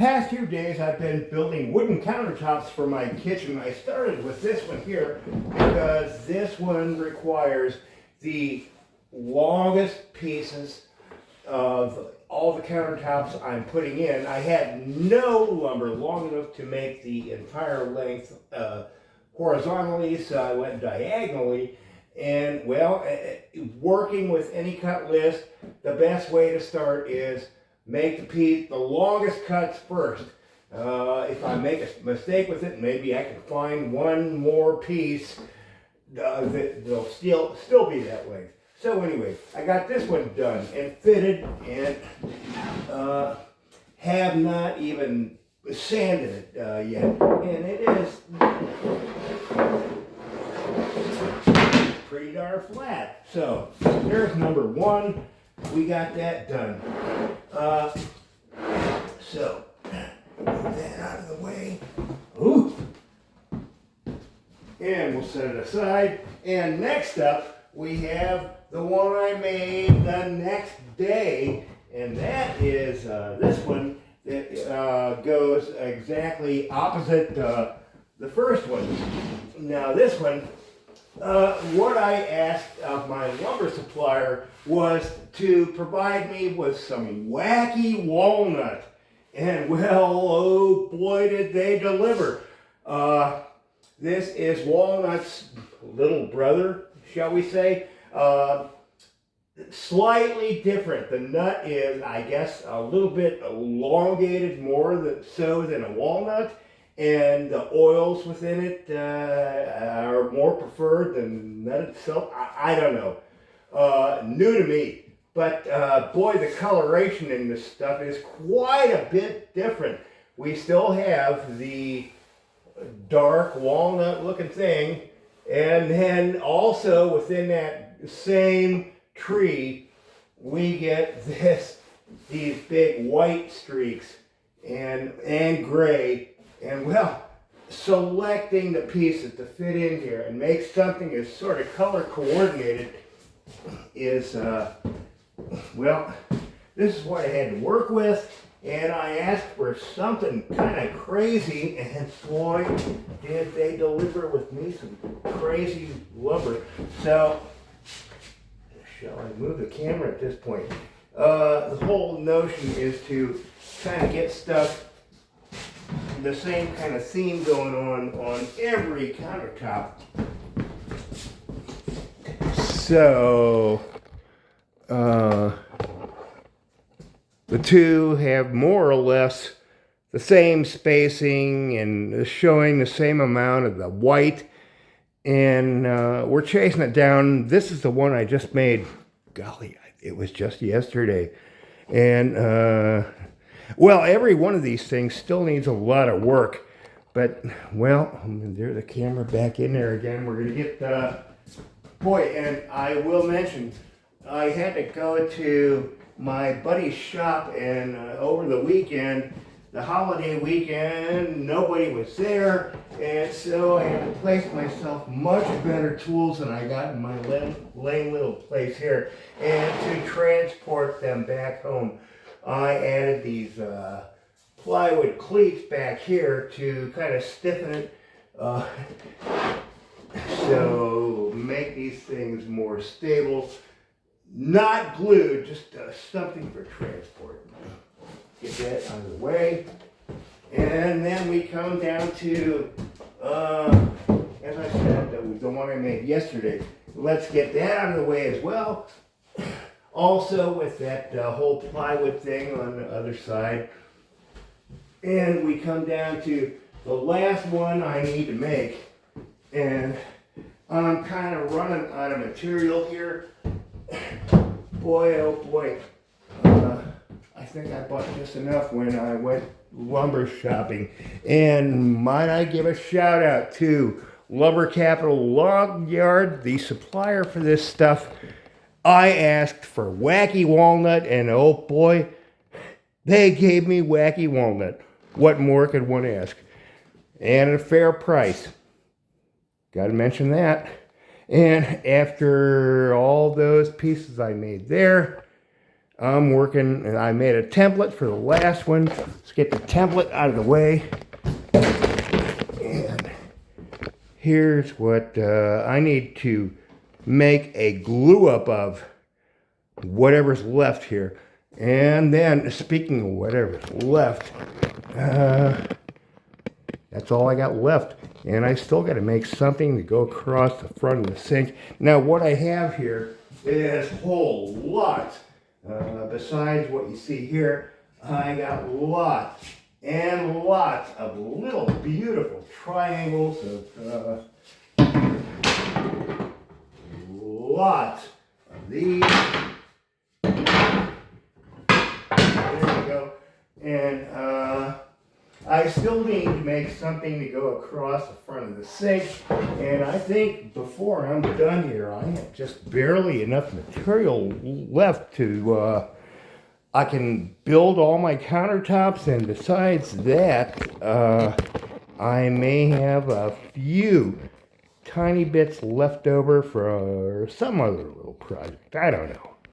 Past few days I've been building wooden countertops for my kitchen. I started with this one here because this one requires the longest pieces of all the countertops I'm putting in. I had no lumber long enough to make the entire length horizontally, so I went diagonally. And well, working with any cut list, the best way to start is make the longest cuts first. If I make a mistake with it, maybe I can find one more piece that'll still be that length. So anyway, I got this one done and fitted, and have not even sanded it yet. And it is pretty darn flat. So there's number one. We got that done. So move that out of the way. Ooh. And we'll set it aside. And next up, we have the one I made the next day, and that is this one that goes exactly opposite the first one. Now this one, what I asked of my lumber supplier was to provide me with some Wacky walnut. And well, oh boy, did they deliver. This is Walnut's little brother, shall we say. Slightly different. The nut is, I guess, a little bit elongated more so than a walnut. And the oils within it are more preferred than the nut itself. I don't know. New to me. But boy, the coloration in this stuff is quite a bit different. We still have the dark walnut looking thing. And then also within that same tree, we get these big white streaks and gray. And well, selecting the pieces to fit in here and make something as sort of color coordinated is, well, this is what I had to work with. And I asked for something kind of crazy, and boy, did they deliver with me some crazy lumber. So, shall I move the camera at this point? The whole notion is to kind of get stuff, the same kind of theme going on every countertop. So, the two have more or less the same spacing and showing the same amount of the white. And we're chasing it down. This is the one I just made. Golly, it was just yesterday. And, well, every one of these things still needs a lot of work. But, well, there's the camera back in there again. We're going to get, boy, and I will mention, I had to go to my buddy's shop, and over the weekend, the holiday weekend, nobody was there, and so I had to place myself much better tools than I got in my lame little place here, and to transport them back home, I added these plywood cleats back here to kind of stiffen it, so make these things more stable. Not glued, just something for transport. Get that out of the way. And then we come down to, as I said, the one I made yesterday. Let's get that out of the way as well. Also with that whole plywood thing on the other side. And we come down to the last one I need to make. And I'm kind of running out of material here. Boy, oh boy, I think I bought just enough when I went lumber shopping. And might I give a shout out to Lumber Capital Log Yard, the supplier for this stuff. I asked for Wacky walnut, and oh boy, they gave me Wacky walnut. What more could one ask? And at a fair price. Got to mention that. And after all those pieces I made there, I'm working, and I made a template for the last one. Let's get the template out of the way. And here's what I need to make a glue up of whatever's left here. And then, speaking of whatever's left, that's all I got left. And I still got to make something to go across the front of the sink. Now, what I have here is a whole lot. Besides what you see here, I got lots and lots of little beautiful triangles of lots of these. There we go. And I still need to make something to go across the front of the sink. And I think before I'm done here, I have just barely enough material left to, I can build all my countertops. And besides that, I may have a few tiny bits left over for some other little project. I don't know.